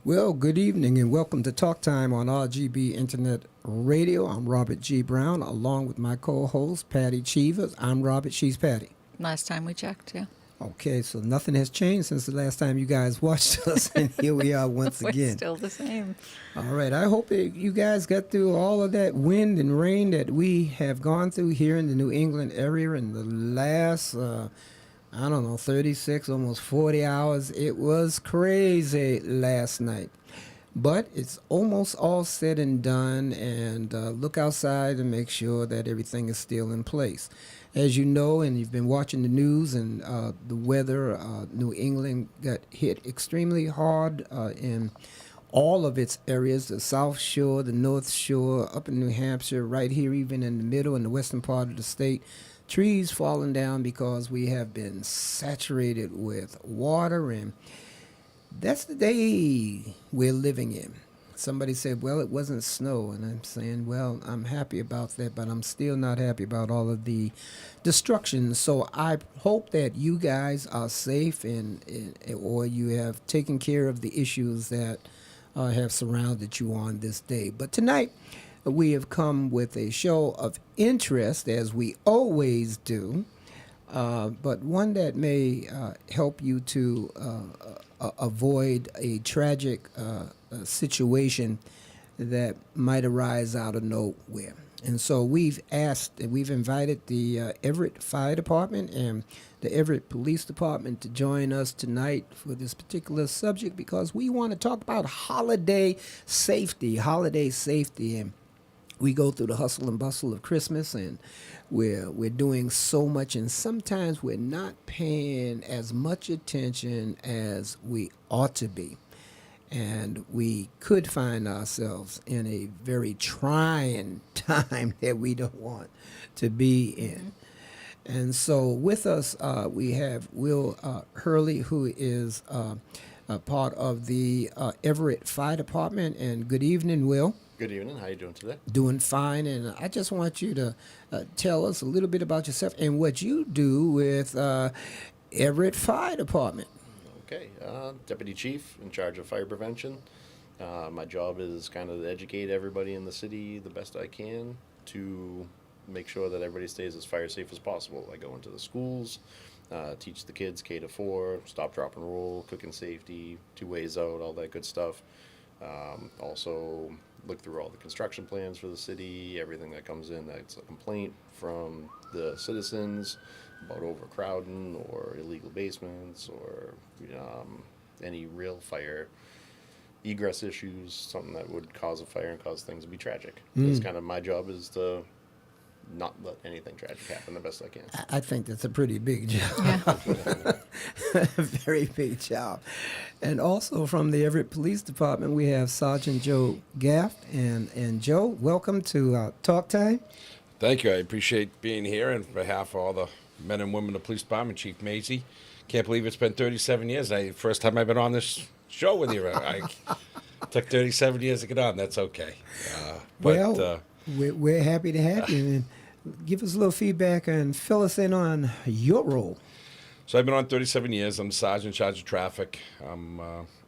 Well, good evening and welcome to Talk Time on RGB Internet Radio. I'm Robert G. Brown along with my co-host Patty Cheevers. I'm Robert, she's Patty. Last time we checked, yeah. Okay, so nothing has changed since the last time you guys watched us, and here we are once We're again. still the same. All right, I hope that you guys got through all of that wind and rain that we have gone through here in the New England area in the last, 36, almost 40 hours. It was crazy last night. But it's almost all said and done, and look outside and make sure that everything is still in place. As you know, and you've been watching the news and the weather, New England got hit extremely hard in all of its areas, the South Shore, the North Shore, up in New Hampshire, right here even in the middle and the western part of the state. Trees falling down because we have been saturated with water, and that's the day we're living in. Somebody said, well, it wasn't snow. And I'm saying, well, I'm happy about that, but I'm still not happy about all of the destruction. So I hope that you guys are safe or you have taken care of the issues that have surrounded you on this day. But tonight, we have come with a show of interest, as we always do, but one that may help you to avoid a tragic situation that might arise out of nowhere. And so we've invited the Everett Fire Department and the Everett Police Department to join us tonight for this particular subject because we want to talk about holiday safety. And we go through the hustle and bustle of Christmas, and we're doing so much, and sometimes we're not paying as much attention as we ought to be. And we could find ourselves in a very trying time that we don't want to be in. And so with us, we have Will Hurley, who is a part of the Everett Fire Department. And good evening, Will. Good evening. How are you doing today? Doing fine, and I just want you to tell us a little bit about yourself and what you do with Everett Fire Department. Okay. Deputy Chief in charge of fire prevention. My job is kind of to educate everybody in the city the best I can to make sure that everybody stays as fire safe as possible. I go into the schools, teach the kids K to 4, stop, drop, and roll, cooking safety, 2 ways out, all that good stuff. Also look through all the construction plans for the city, everything that comes in that's a complaint from the citizens about overcrowding or illegal basements or any real fire egress issues, something that would cause a fire and cause things to be tragic. That's kind of my job, is to not let anything tragic happen the best I can. I think that's a pretty big job. Yeah. Very big job. And also from the Everett Police Department, we have Sergeant Joe Gaff. And Joe, welcome to Talk Time. Thank you. I appreciate being here, and on behalf of all the men and women of the police department, Chief Maisie. Can't believe it's been 37 years. First time I've been on this show with you. I took 37 years to get on. That's okay. We're happy to have you. And give us a little feedback and fill us in on your role. So I've been on 37 years. I'm the sergeant in charge of traffic. I'm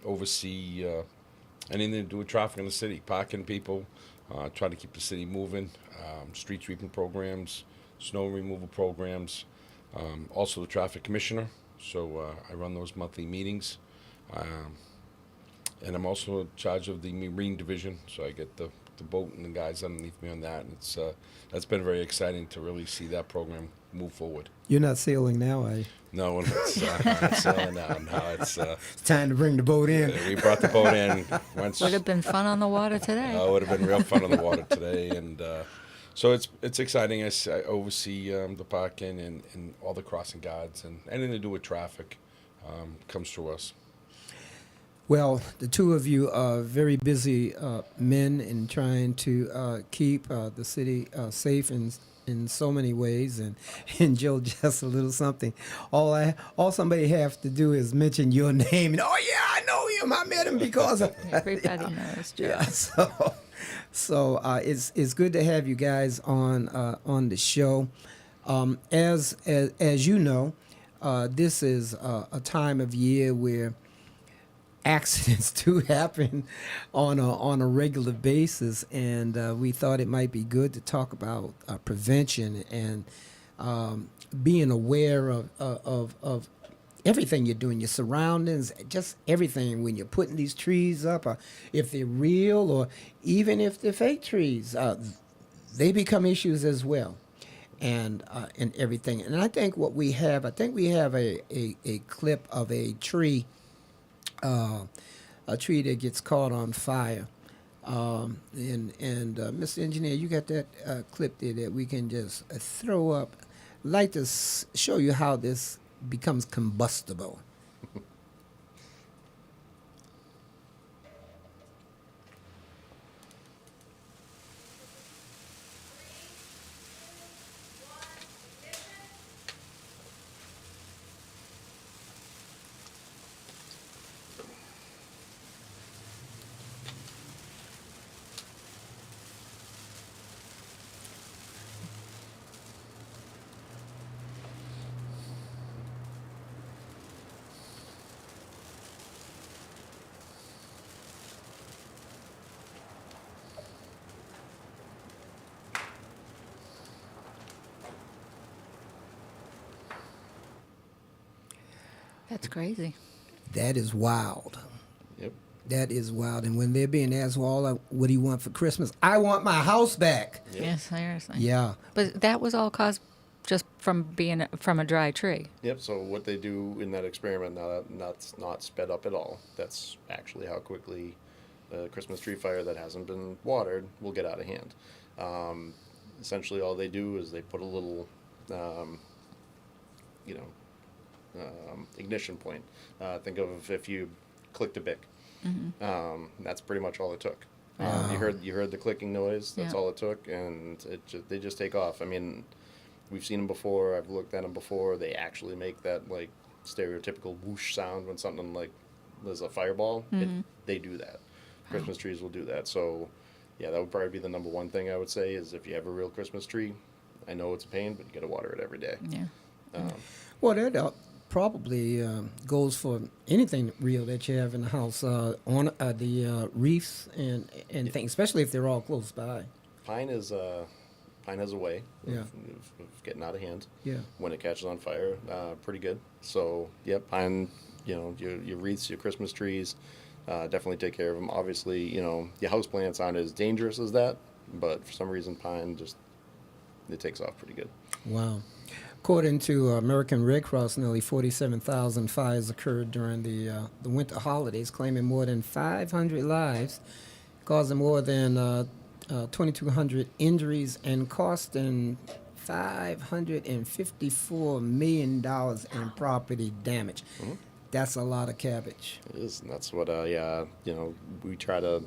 oversee anything to do with traffic in the city, parking people, try to keep the city moving, street sweeping programs, snow removal programs, also the traffic commissioner. So I run those monthly meetings. And I'm also in charge of the marine division, so I get the boat and the guys underneath me on that. And it's that's been very exciting to really see that program move forward. You're not sailing now, are you? No, it's not sailing now. No, it's time to bring the boat in. We brought the boat in. Would have been fun on the water today. It would have been real fun on the water today, and so it's exciting. I oversee the parking and all the crossing guards, and anything to do with traffic comes through us. Well, the two of you are very busy men in trying to keep the city safe in so many ways, and Joe, just a little something. All somebody have to do is mention your name, and oh yeah, I know him. I met him because of Everybody knows Joe. Yeah, so it's good to have you guys on the show. As you know, this is a time of year where accidents do happen on a regular basis, and we thought it might be good to talk about prevention and being aware of everything you're doing, your surroundings, just everything when you're putting these trees up, if they're real or even if they're fake trees, they become issues as well. And everything. And I think what we have, a clip of a tree that gets caught on fire. And Mr. Engineer, you got that clip there that we can just throw up. I'd like to show you how this becomes combustible. That's crazy. That is wild. Yep. That is wild. And when they're being asked, well, what do you want for Christmas? I want my house back. Yep. Yeah, seriously. Yeah. But that was all caused just from being from a dry tree. Yep. So what they do in that experiment, that's not sped up at all. That's actually how quickly a Christmas tree fire that hasn't been watered will get out of hand. Essentially, all they do is they put a little, ignition point. Think of if you clicked a bic. That's pretty much all it took. You heard the clicking noise. That's Yeah. all it took, and they just take off. I mean, we've seen them before. I've looked at them before. They actually make that like stereotypical whoosh sound when something like there's a fireball. They do that. Christmas trees will do that. So, yeah, that would probably be the number one thing I would say is if you have a real Christmas tree, I know it's a pain, but you got to water it every day. Yeah. Well, that probably goes for anything real that you have in the house, on the reefs and things, especially if they're all close by. Pine has a way Yeah. of getting out of hand. Yeah. When it catches on fire, pretty good. So, yep, pine, your wreaths, your Christmas trees, definitely take care of them. Obviously, your house plants aren't as dangerous as that, but for some reason, pine it takes off pretty good. Wow. According to American Red Cross, nearly 47,000 fires occurred during the winter holidays, claiming more than 500 lives, causing more than 2,200 injuries, and costing $554 million in property damage. That's a lot of cabbage. It is, and that's what, we try to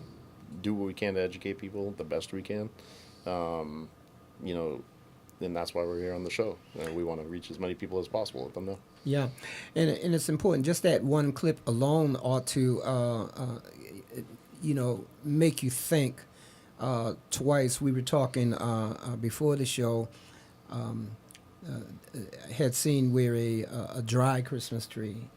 do what we can to educate people the best we can. And that's why we're here on the show. We want to reach as many people as possible, let them know. Yeah, and it's important. Just that one clip alone ought to, make you think twice. We were talking before the show. Had seen where a dry Christmas tree,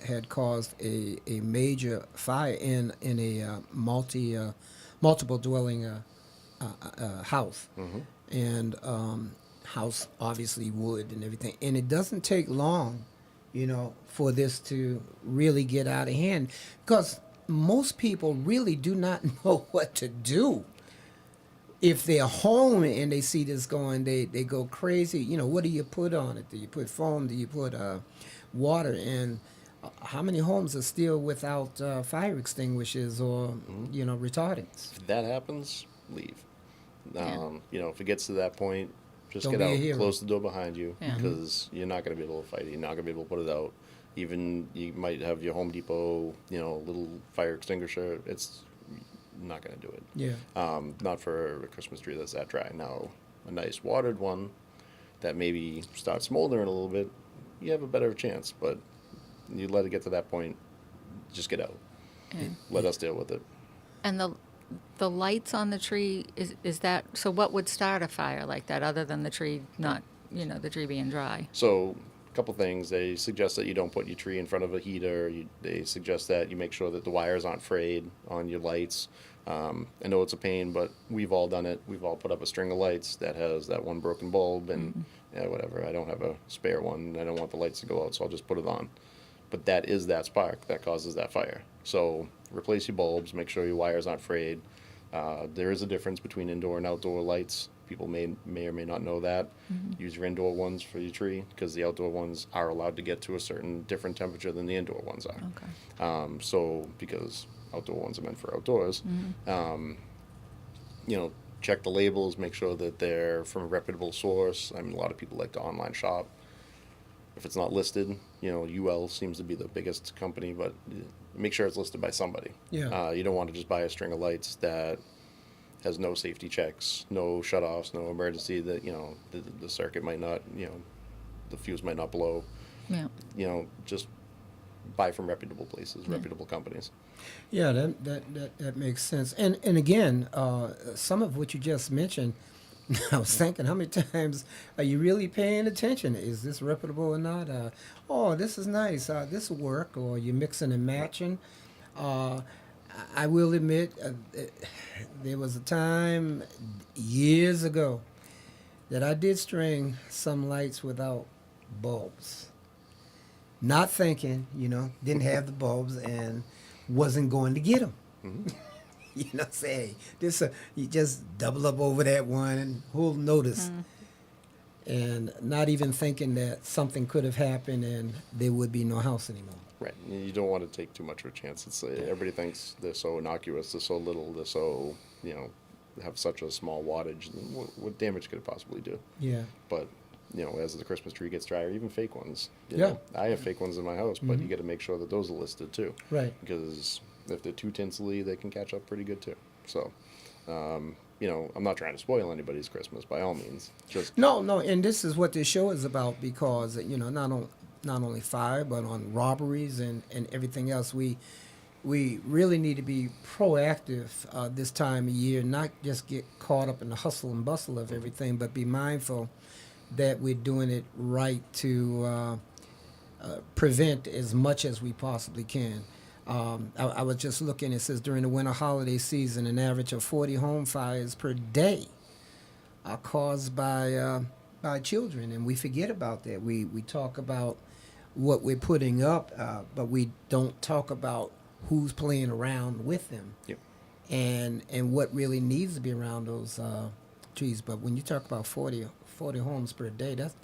had caused a major fire in a multiple dwelling house. And house, obviously wood and everything. And it doesn't take long, for this to really get out of hand, because most people really do not know what to do. If they're home and they see this going, they go crazy. What do you put on it? Do you put foam? Do you put water? And how many homes are still without fire extinguishers or, retardants? If that happens, leave. Yeah. If it gets to that point, just Don't get be a out, hero. close the door behind you, Yeah. because you're not going to be able to fight it. You're not going to be able to put it out. Even you might have your Home Depot, little fire extinguisher. It's not going to do it. Yeah. Not for a Christmas tree that's that dry. Now, a nice watered one that maybe starts smoldering a little bit, you have a better chance. But you let it get to that point, just get out. Yeah. Let us deal with it. And the lights on the tree, is that, so what would start a fire like that other than the tree not, the tree being dry? So couple things. They suggest that you don't put your tree in front of a heater. They suggest that you make sure that the wires aren't frayed on your lights. I know it's a pain, but we've all done it. We've all put up a string of lights that has that one broken bulb, and yeah, whatever. I don't have a spare one. I don't want the lights to go out, so I'll just put it on. But that is that spark that causes that fire. So replace your bulbs. Make sure your wires aren't frayed. There is a difference between indoor and outdoor lights. People may or may not know that. Use your indoor ones for your tree, because the outdoor ones are allowed to get to a certain different temperature than the indoor ones are. Okay. So because outdoor ones are meant for outdoors, you know, check the labels, make sure that they're from a reputable source. I mean, a lot of people like to online shop. If it's not listed, you know, UL seems to be the biggest company, but make sure it's listed by somebody. Yeah. You don't want to just buy a string of lights that has no safety checks, no shutoffs, no emergency, that, you know, the circuit might not, you know, the fuse might not blow. Yeah. You know, just buy from reputable places, reputable companies. Yeah, that makes sense. And again, some of what you just mentioned, I was thinking, how many times are you really paying attention? Is this reputable or not? Oh, this is nice. This will work. Or you're mixing and matching. I will admit, there was a time years ago that I did string some lights without bulbs. Not thinking, you know, didn't have the bulbs and wasn't going to get them. You know, say, this you just double up over that one and who'll notice? And not even thinking that something could have happened and there would be no house anymore. Right. You don't want to take too much of a chance. It's everybody thinks they're so innocuous, they're so little, they're so, you know, have such a small wattage. What damage could it possibly do? Yeah. But, you know, as the Christmas tree gets drier, even fake ones. You Yeah. know, I have fake ones in my house, but you got to make sure that those are listed too. Right. Because if they're too tinsely, they can catch up pretty good too. So, you know, I'm not trying to spoil anybody's Christmas by all means. Just No, and this is what this show is about, because, you know, not only fire, but on robberies and everything else. We really need to be proactive this time of year, not just get caught up in the hustle and bustle of everything, but be mindful that we're doing it right to prevent as much as we possibly can. I was just looking, it says during the winter holiday season, an average of 40 home fires per day are caused by children, and we forget about that. We talk about what we're putting up, but we don't talk about who's playing around with them. Yep. And what really needs to be around those trees. But when you talk about 40 homes per day, that's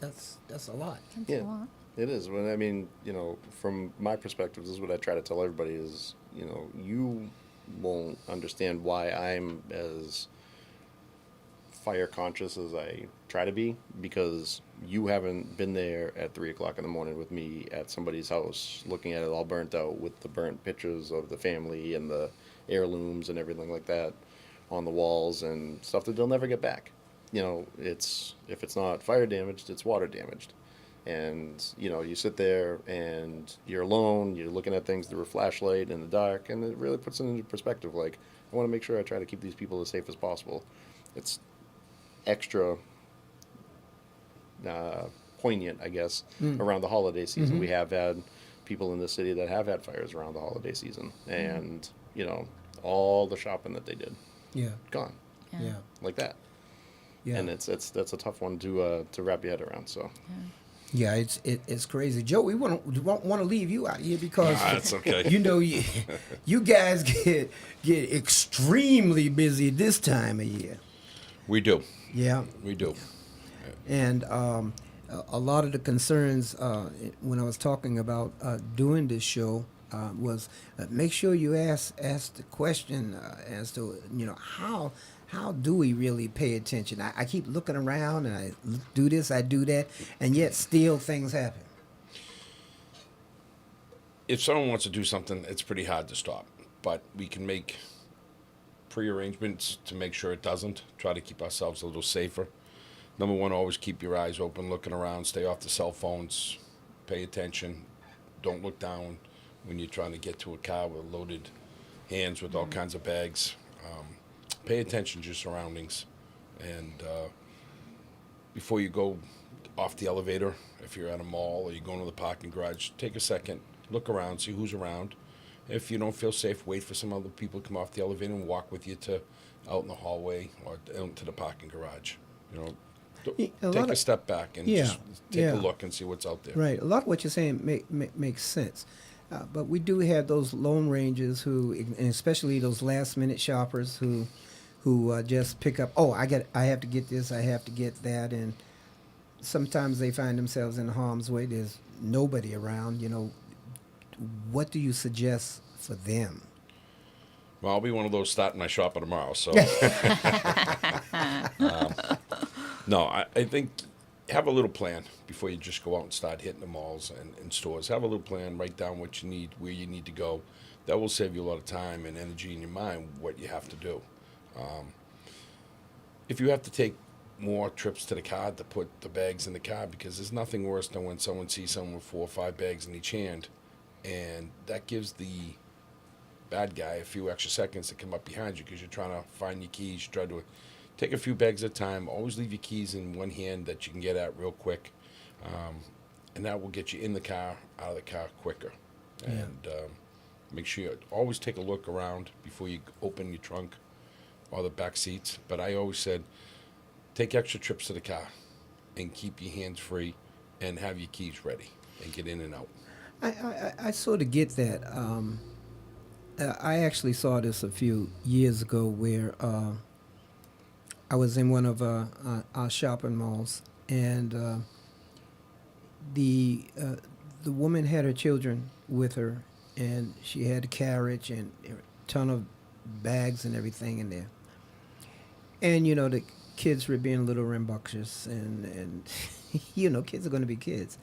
a lot. That's Yeah. a lot. It is. Well, I mean, you know, from my perspective, this is what I try to tell everybody is, you know, you won't understand why I'm as fire conscious as I try to be, because you haven't been there at 3 o'clock in the morning with me at somebody's house looking at it all burnt out with the burnt pictures of the family and the heirlooms and everything like that on the walls and stuff that they'll never get back. You know, if it's not fire damaged, it's water damaged. And, you know, you sit there and you're alone, you're looking at things through a flashlight in the dark, and it really puts it into perspective. Like, I want to make sure I try to keep these people as safe as possible. It's extra poignant, I guess, around the holiday season. We have had people in the city that have had fires around the holiday season, and, you know, all the shopping that they did, Yeah, gone, yeah, like that. yeah. And that's a tough one to wrap your head around, so. Yeah, it's crazy, Joe. We won't want to leave you out here because That's okay. you know you guys get extremely busy this time of year. We do. Yeah, We do. and a lot of the concerns when I was talking about doing this show was make sure you ask the question as to, you know, how do we really pay attention? I keep looking around and I do this, I do that, and yet still things happen. If someone wants to do something, it's pretty hard to stop. But we can make pre-arrangements to make sure it doesn't. Try to keep ourselves a little safer. Number one, always keep your eyes open, looking around, stay off the cell phones, pay attention. Don't look down when you're trying to get to a car with loaded hands with all kinds of bags. Pay attention to your surroundings. And before you go off the elevator, if you're at a mall or you're going to the parking garage, take a second, look around, see who's around. If you don't feel safe, wait for some other people to come off the elevator and walk with you to out in the hallway or into the parking garage. You know, take a step back and Yeah, just take yeah. a look and see what's out there. Right. A lot of what you're saying makes sense. But we do have those lone rangers who, and especially those last minute shoppers who just pick up. Oh, I have to get this. I have to get that, and sometimes they find themselves in harm's way. There's nobody around. You know, what do you suggest for them? Well, I'll be one of those starting my shopper tomorrow. So, no, I think have a little plan before you just go out and start hitting the malls and stores. Have a little plan. Write down what you need, where you need to go. That will save you a lot of time and energy in your mind. What you have to do. If you have to take more trips to the car to put the bags in the car, because there's nothing worse than when someone sees someone with 4 or 5 bags in each hand, and that gives the bad guy a few extra seconds to come up behind you because you're trying to find your keys. You try to take a few bags at a time. Always leave your keys in one hand that you can get at real quick, and that will get you in the car, out of the car quicker. Yeah. And make sure you always take a look around before you open your trunk or the back seats. But I always said, take extra trips to the car and keep your hands free and have your keys ready and get in and out. I sort of get that. I actually saw this a few years ago where I was in one of our shopping malls, and the woman had her children with her, and she had a carriage and a ton of bags and everything in there. And you know, the kids were being a little rambunctious, and you know, kids are going to be kids.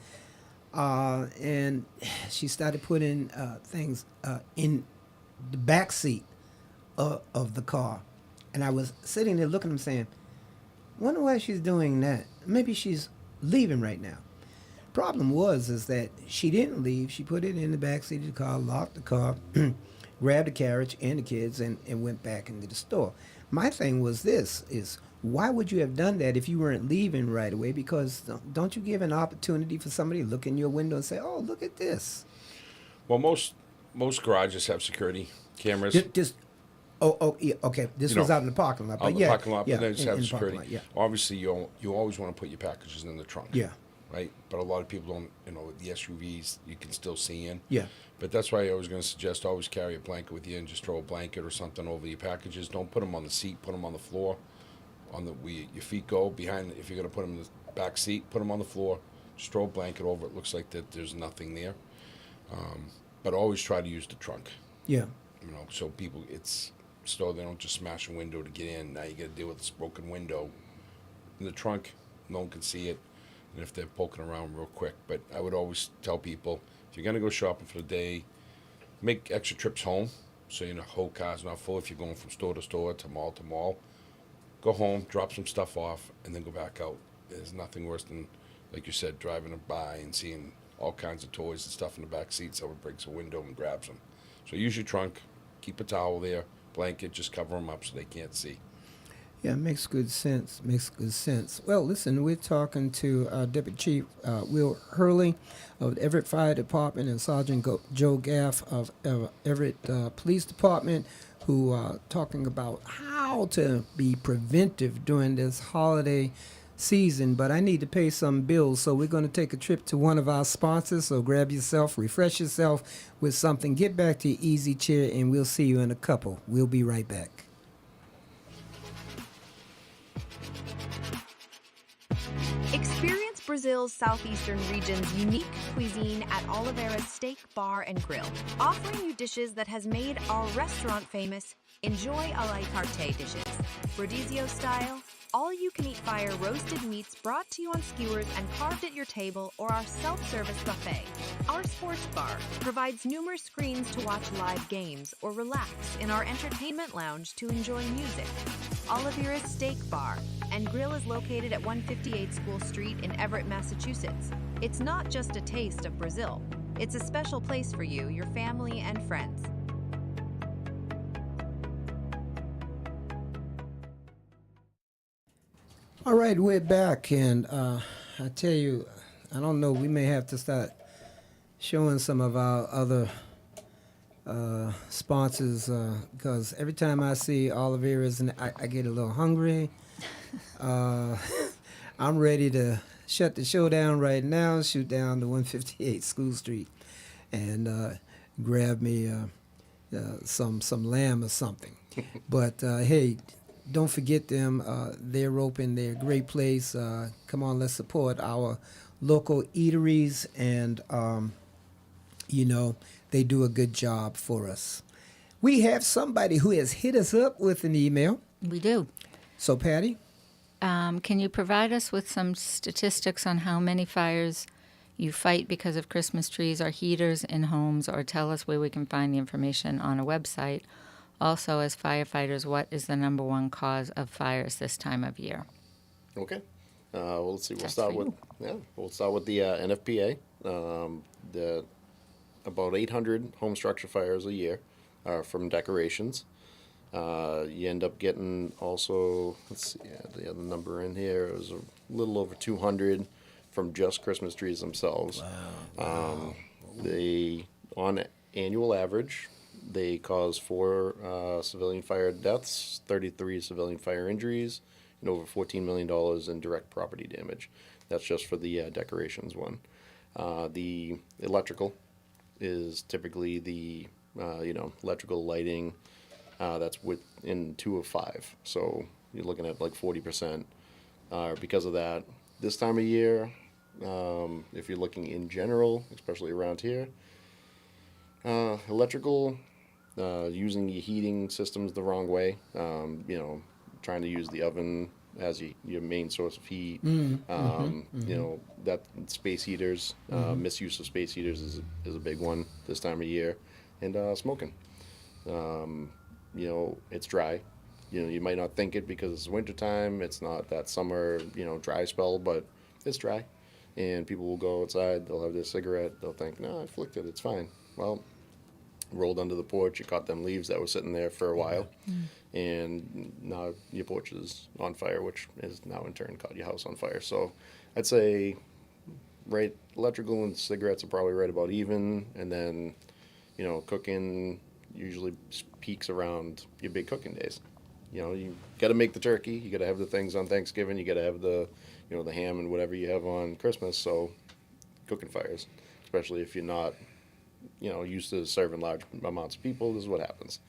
And she started putting things in the back seat of the car. And I was sitting there looking at them saying, wonder why she's doing that. Maybe she's leaving right now. Problem is that she didn't leave. She put it in the back seat of the car, locked the car, grabbed the carriage and the kids, and went back into the store. My thing was this, is why would you have done that if you weren't leaving right away? Because don't you give an opportunity for somebody to look in your window and say, oh, look at this. Well, most garages have security cameras. Yeah, okay. This You was know, out in the parking lot. Out in the parking lot, yeah, but they just have in the parking security. lot, yeah. Obviously, you always want to put your packages in the trunk. Yeah. Right? But a lot of people don't, you know, the SUVs, you can still see in. Yeah. But that's why I was going to suggest always carry a blanket with you and just throw a blanket or something over your packages. Don't put them on the seat, put them on the floor, on the where your feet go behind. If you're going to put them in the back seat, put them on the floor. Just throw a blanket over it. Looks like that there's nothing there. But always try to use the trunk. Yeah. You know, so people, it's so they don't just smash a window to get in. Now you got to deal with this broken window. In the trunk, no one can see it, and if they're poking around real quick. But I would always tell people, if you're going to go shopping for the day, make extra trips home, so you know whole car's not full. If you're going from store to mall, go home, drop some stuff off, and then go back out. There's nothing worse than, like you said, driving by and seeing all kinds of toys and stuff in the back seat. Someone breaks a window and grabs them. So use your trunk, keep a towel there, blanket, just cover them up so they can't see. Yeah, makes good sense. Makes good sense. Well, listen, we're talking to Deputy Chief Will Hurley of the Everett Fire Department and Sergeant Joe Gaff of Everett Police Department, who are talking about how to be preventive during this holiday season. But I need to pay some bills, so we're going to take a trip to one of our sponsors. So grab yourself, refresh yourself with something, get back to your easy chair, and we'll see you in a couple. We'll be right back. Experience Brazil's southeastern region's unique cuisine at Oliveira's Steak Bar and Grill, offering you dishes that has made our restaurant famous. Enjoy a la carte dishes, Rodizio style, all-you-can-eat fire roasted meats brought to you on skewers and carved at your table, or our self-service buffet. Our sports bar provides numerous screens to watch live games or relax in our entertainment lounge to enjoy music. Oliveira's Steak Bar and Grill is located at 158 School Street in Everett, Massachusetts. It's not just a taste of Brazil. It's a special place for you, your family, and friends. All right, we're back, and I tell you, I don't know. We may have to start showing some of our other sponsors because every time I see Oliveira's, and I get a little hungry. Uh, I'm ready to shut the show down right now, shoot down to 158 School Street, and grab me some lamb or something. But hey, don't forget them. They're open. They're a great place. Come on, let's support our local eateries, and they do a good job for us. We have somebody who has hit us up with an email. We do. So, Patty? Can you provide us with some statistics on how many fires you fight because of Christmas trees or heaters in homes, or tell us where we can find the information on a website? Also, as firefighters, what is the number one cause of fires this time of year? Okay. Well, let's see. That's for We'll start with the NFPA. The about 800 home structure fires a year are from decorations. You end up getting also, let's see, the other number in here, it was a little over 200 from just Christmas trees themselves. Wow. They, on annual average, they cause 4 civilian fire deaths, 33 civilian fire injuries, and over $14 million in direct property damage. That's just for the decorations one. The electrical is typically the, electrical lighting, that's within 2 of 5. So you're looking at like 40%. Because of that, this time of year, if you're looking in general, especially around here, electrical, using your heating systems the wrong way, trying to use the oven as your main source of heat, that space heaters, misuse of space heaters is a big one this time of year, and smoking. It's dry. You might not think it because it's wintertime. It's not that summer, dry spell, but it's dry. And people will go outside, they'll have their cigarette, they'll think, no, I flicked it, it's fine. Well, rolled under the porch, you caught them leaves that were sitting there for a while, and now your porch is on fire, which has now in turn caught your house on fire. So I'd say electrical and cigarettes are probably right about even, and then, cooking usually peaks around your big cooking days. You got to make the turkey, you got to have the things on Thanksgiving, you got to have the, the ham and whatever you have on Christmas. So cooking fires, especially if you're not, used to serving large amounts of people, this is what happens.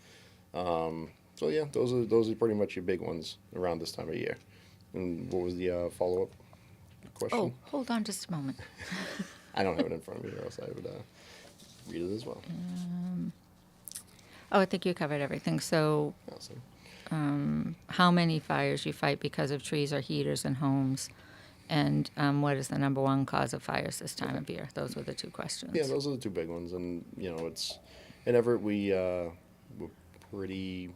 So yeah, those are pretty much your big ones around this time of year. And what was the follow-up question? Oh, hold on just a moment. I don't have it in front of me, or else I would read it as well. I think you covered everything. So, Awesome. how many fires you fight because of trees or heaters in homes, and what is the number one cause of fires this time of year? Those were the 2 questions. Yeah, those are the 2 big ones, and it's in Everett we're pretty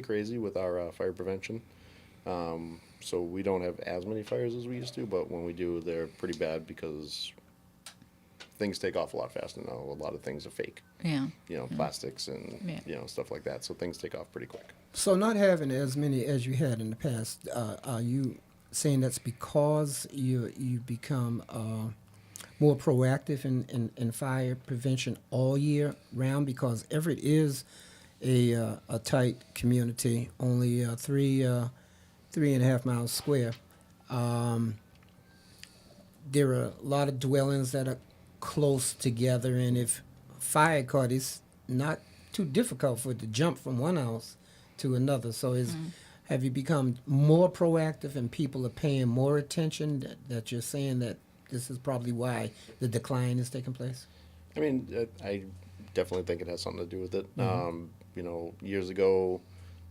crazy with our fire prevention. So we don't have as many fires as we used to, but when we do, they're pretty bad because things take off a lot faster now. A lot of things are fake. Yeah. Plastics and stuff like that. So things take off pretty quick. So not having as many as you had in the past, are you saying that's because you become more proactive in fire prevention all year round? Because Everett is a tight community, only 3.5 miles square. There are a lot of dwellings that are close together, and if fire caught, it's not too difficult for it to jump from one house to another. So have you become more proactive and people are paying more attention, that you're saying that this is probably why the decline is taking place? I mean, I definitely think it has something to do with it. Years ago,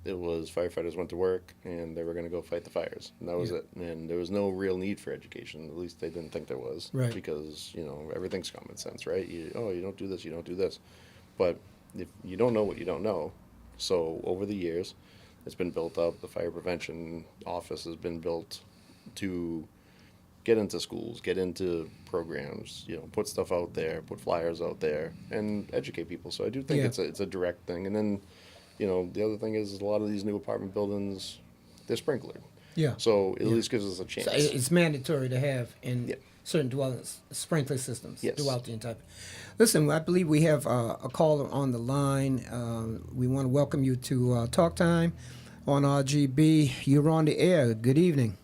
it was firefighters went to work and they were going to go fight the fires, and that was it. And there was no real need for education. At least they didn't think there was, right? Because everything's common sense, right? You don't do this, you don't do this. But if you don't know what you don't know, so over the years, it's been built up. The fire prevention office has been built to get into schools, get into programs, put stuff out there, put flyers out there, and educate people. So I do think it's a direct thing. And then, the other thing is a lot of these new apartment buildings, they're sprinklered. Yeah. So it at least gives us a chance. So it's mandatory to have in Yeah. certain dwellings sprinkler systems Yes. throughout the entire. Listen, I believe we have a caller on the line. We want to welcome you to Talk Time on RGB. You're on the air. Good evening.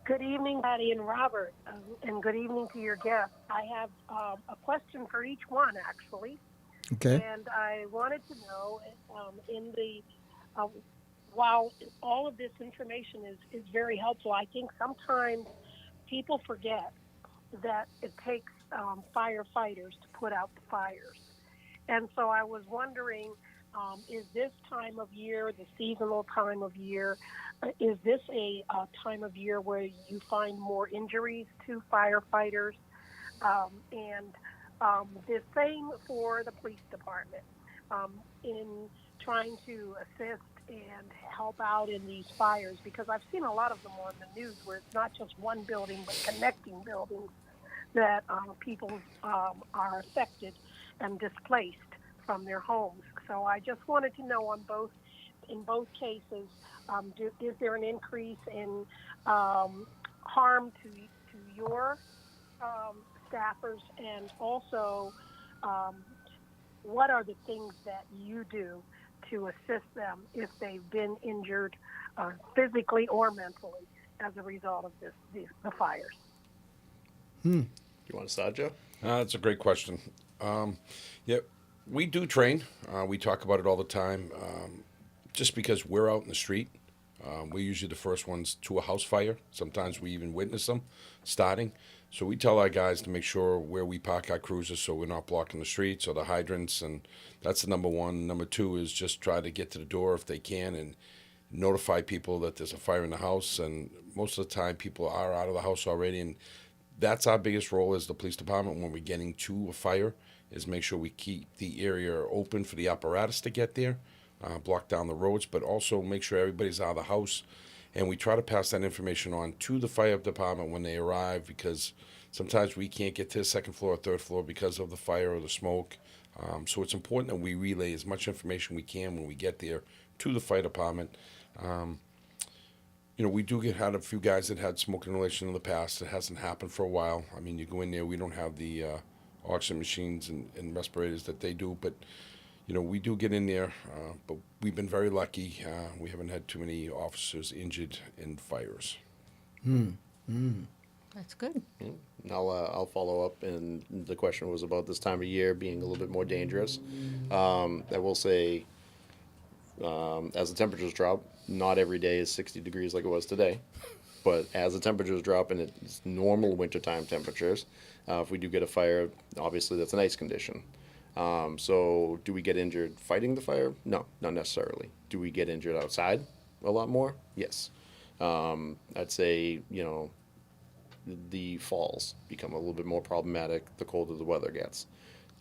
Good evening, Patty and Robert, and good evening to your guests. I have a question for each one, actually, Okay. and I wanted to know, uh, while all of this information is very helpful, I think sometimes people forget that it takes firefighters to put out the fires. And so I was wondering, is this time of year, the seasonal time of year, is this a time of year where you find more injuries to firefighters? And the same for the police department in trying to assist and help out in these fires, because I've seen a lot of them on the news where it's not just one building but connecting buildings that people are affected and displaced from their homes. So I just wanted to know in both cases, is there an increase in harm to your staffers, and also what are the things that you do to assist them if they've been injured physically or mentally as a result of the fires? You want to start, Joe? That's a great question. Yeah, we do train. We talk about it all the time. Just because we're out in the street, we're usually the first ones to a house fire. Sometimes we even witness them starting. So we tell our guys to make sure where we park our cruisers so we're not blocking the streets or the hydrants. And that's the number one. Number two is just try to get to the door if they can and notify people that there's a fire in the house. And most of the time people are out of the house already. And that's our biggest role as the police department when we're getting to a fire, is make sure we keep the area open for the apparatus to get there, block down the roads, but also make sure everybody's out of the house. And we try to pass that information on to the fire department when they arrive, because sometimes we can't get to the second floor or third floor because of the fire or the smoke. So it's important that we relay as much information we can when we get there to the fire department. We do had a few guys that had smoke inhalation in the past. It hasn't happened for a while. I mean, you go in there, we don't have the oxygen machines and respirators that they do, but we do get in there, but we've been very lucky. We haven't had too many officers injured in fires. That's good. And I'll follow up, and the question was about this time of year being a little bit more dangerous. I will say, as the temperatures drop, not every day is 60 degrees like it was today, but as the temperatures drop and it's normal wintertime temperatures, if we do get a fire, obviously that's an ice condition. So do we get injured fighting the fire? No, not necessarily. Do we get injured outside a lot more? Yes. I'd say, the falls become a little bit more problematic the colder the weather gets.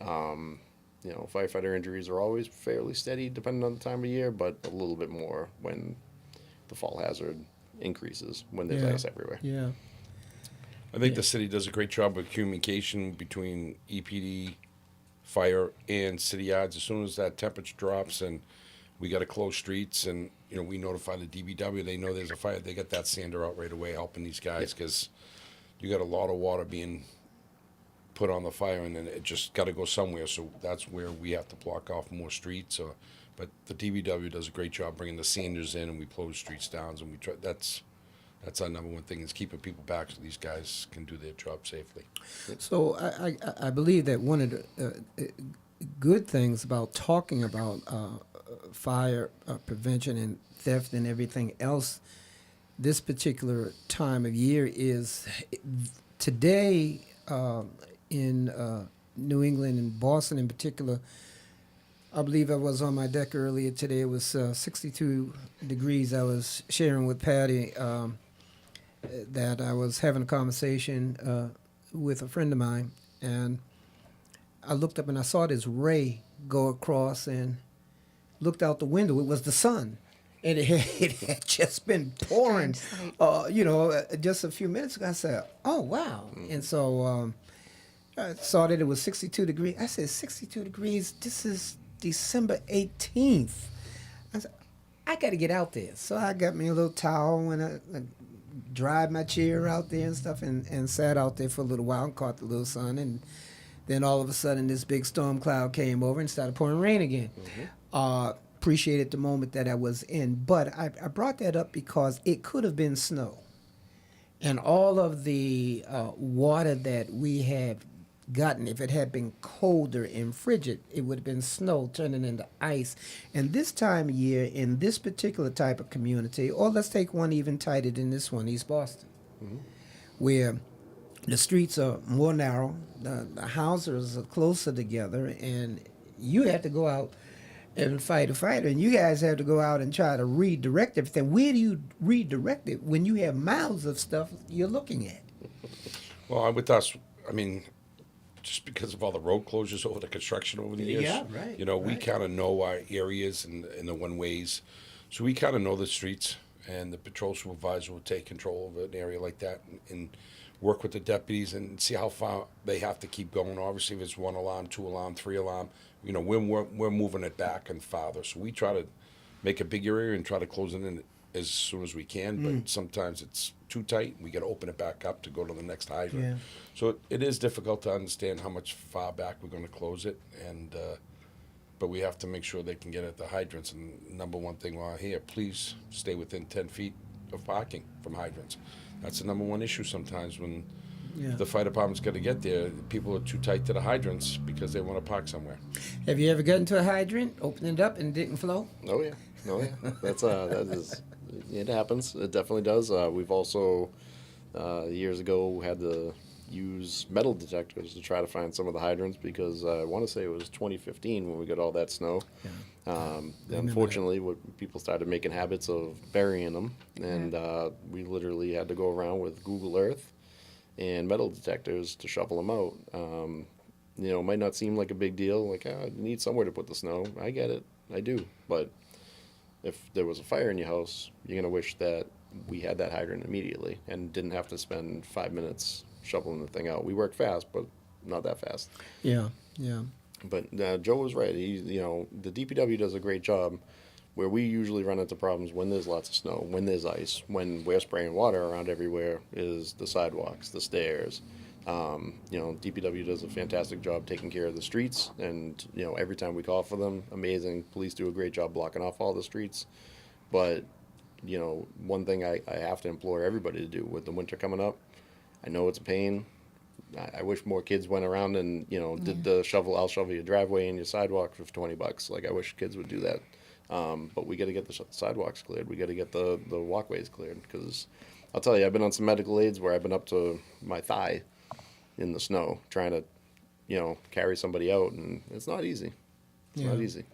Firefighter injuries are always fairly steady depending on the time of year, but a little bit more when the fall hazard increases, when there's ice everywhere. Yeah. I think the city does a great job of communication between EPD, fire, and city yards. As soon as that temperature drops and we got to close streets and, we notify the DBW, they know there's a fire, they get that sander out right away helping these guys, because you got a lot of water being put on the fire, and then it just got to go somewhere. So that's where we have to block off more streets. But the DBW does a great job bringing the sanders in, and we close streets down. And we try. That's our number one thing, is keeping people back so these guys can do their job safely. So I believe that one of the good things about talking about fire prevention and theft and everything else this particular time of year is today in New England and Boston in particular. I believe I was on my deck earlier today. It was 62 degrees. I was sharing with Patty that I was having a conversation with a friend of mine, and I looked up and I saw this ray go across and looked out the window. It was the sun. And it had just been pouring, just a few minutes ago. I said, oh, wow. And so I saw that it was 62 degrees. I said, 62 degrees? This is December 18th. I said, I got to get out there. So I got me a little towel and I dried my chair out there and stuff and sat out there for a little while and caught the little sun. And then all of a sudden, this big storm cloud came over and started pouring rain again. Appreciated the moment that I was in. But I brought that up because it could have been snow. And all of the water that we have gotten, if it had been colder and frigid, it would have been snow turning into ice. And this time of year, in this particular type of community, or let's take one even tighter than this one, East Boston, where the streets are more narrow, the houses are closer together, and you have to go out and fight a fighter, and you guys have to go out and try to redirect everything. Where do you redirect it when you have miles of stuff you're looking at? Well, with us, I mean, just because of all the road closures over the construction over the years, Yeah, right, you know, we right. kind of know our areas and the one ways, so we kind of know the streets, and the patrol supervisor will take control of an area like that and work with the deputies and see how far they have to keep going. Obviously, if it's 1 alarm, 2 alarm, 3 alarm, you know, we're moving it back and farther. So we try to make a big area and try to close it in as soon as we can. But sometimes it's too tight. We got to open it back up to go to the next hydrant. Yeah. So it is difficult to understand how much far back we're going to close it, and but we have to make sure they can get at the hydrants. And number one thing while here, please stay within 10 feet of parking from hydrants. That's the number one issue sometimes when Yeah. the fire department's got to get there. People are too tight to the hydrants because they want to park somewhere. Have you ever gotten to a hydrant, opened it up, and it didn't flow? Oh yeah, That's that is. It happens. It definitely does. We've also years ago had to use metal detectors to try to find some of the hydrants because I want to say it was 2015 when we got all that snow. Unfortunately, what people started making habits of burying them, and we literally had to go around with Google Earth and metal detectors to shovel them out. You know, it might not seem like a big deal, like, you need somewhere to put the snow. I get it, I do. But if there was a fire in your house, you're going to wish that we had that hydrant immediately and didn't have to spend 5 minutes shoveling the thing out. We work fast, but not that fast. Yeah, yeah. But Joe was right. You know, the DPW does a great job. Where we usually run into problems when there's lots of snow, when there's ice, when we're spraying water around everywhere, is the sidewalks, the stairs. You know, DPW does a fantastic job taking care of the streets, and you know, every time we call for them, amazing. Police do a great job blocking off all the streets. But you know, one thing I have to implore everybody to do with the winter coming up, I know it's a pain. I wish more kids went around and, you know, did the shovel, I'll shovel your driveway and your sidewalk for $20. Like, I wish kids would do that. But we got to get the sidewalks cleared. We got to get the walkways cleared, because I'll tell you, I've been on some medical aids where I've been up to my thigh in the snow trying to, you know, carry somebody out, and it's not easy. It's not easy.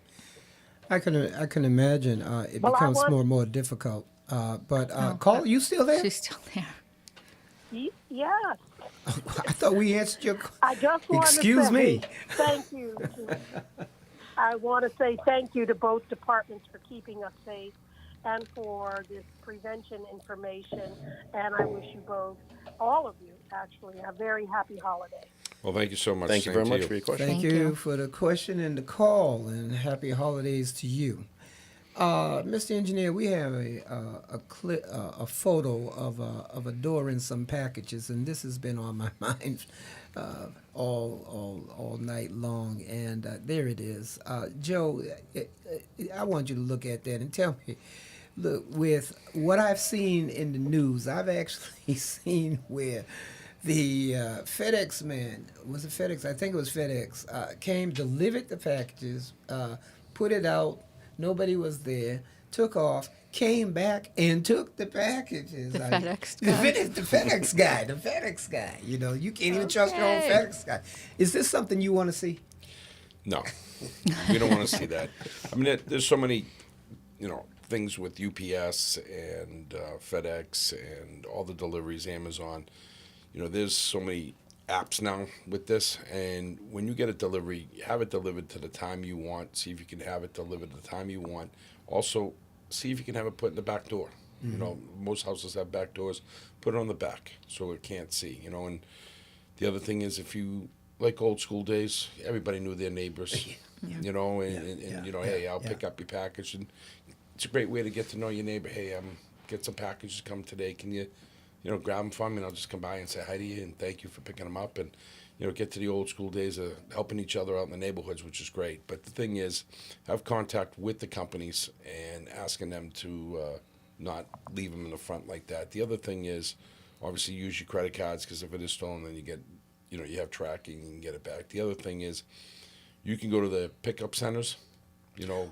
I can imagine it Well, I becomes want- more and more difficult. But Cole, you still there? She's still there. Yes. I thought we answered your. I just want Excuse to say me. thank you. I want to say thank you to both departments for keeping us safe and for this prevention information. And I wish you both, all of you, actually, a very happy holiday. Well, thank you so much. Thank you Same very to much for your question. Thank Thank you you. for the question and the call, and happy holidays to you. Mr. Engineer, we have a photo of a door and some packages, and this has been on my mind all night long. And there it is, Joe. I want you to look at that and tell me. Look, with what I've seen in the news, I've actually seen where the FedEx man, was it FedEx? I think it was FedEx, came, delivered the packages, put it out. Nobody was there. Took off. Came back and took the packages. The FedEx The guy. FedEx guy. The FedEx guy. You know, you can't even trust your own Okay. FedEx guy. Is this something you want to see? No, we don't want to see that. I mean, there's so many, you know, things with UPS and FedEx and all the deliveries, Amazon. You know, there's so many apps now with this, and when you get a delivery, have it delivered to the time you want. See if you can have it delivered at the time you want. Also, see if you can have it put in the back door. You know, most houses have back doors. Put it on the back so it can't see. You know, and the other thing is, if you like old school days, everybody knew their neighbors. You know, and you know, hey, I'll pick up your package, and it's a great way to get to know your neighbor. Hey, get some packages come today. Can you, grab them for me, and I'll just come by and say hi to you and thank you for picking them up, and get to the old school days of helping each other out in the neighborhoods, which is great. But the thing is, have contact with the companies and asking them to not leave them in the front like that. The other thing is, obviously, use your credit cards, because if it is stolen, then you get, you have tracking, you can get it back. The other thing is, you can go to the pickup centers.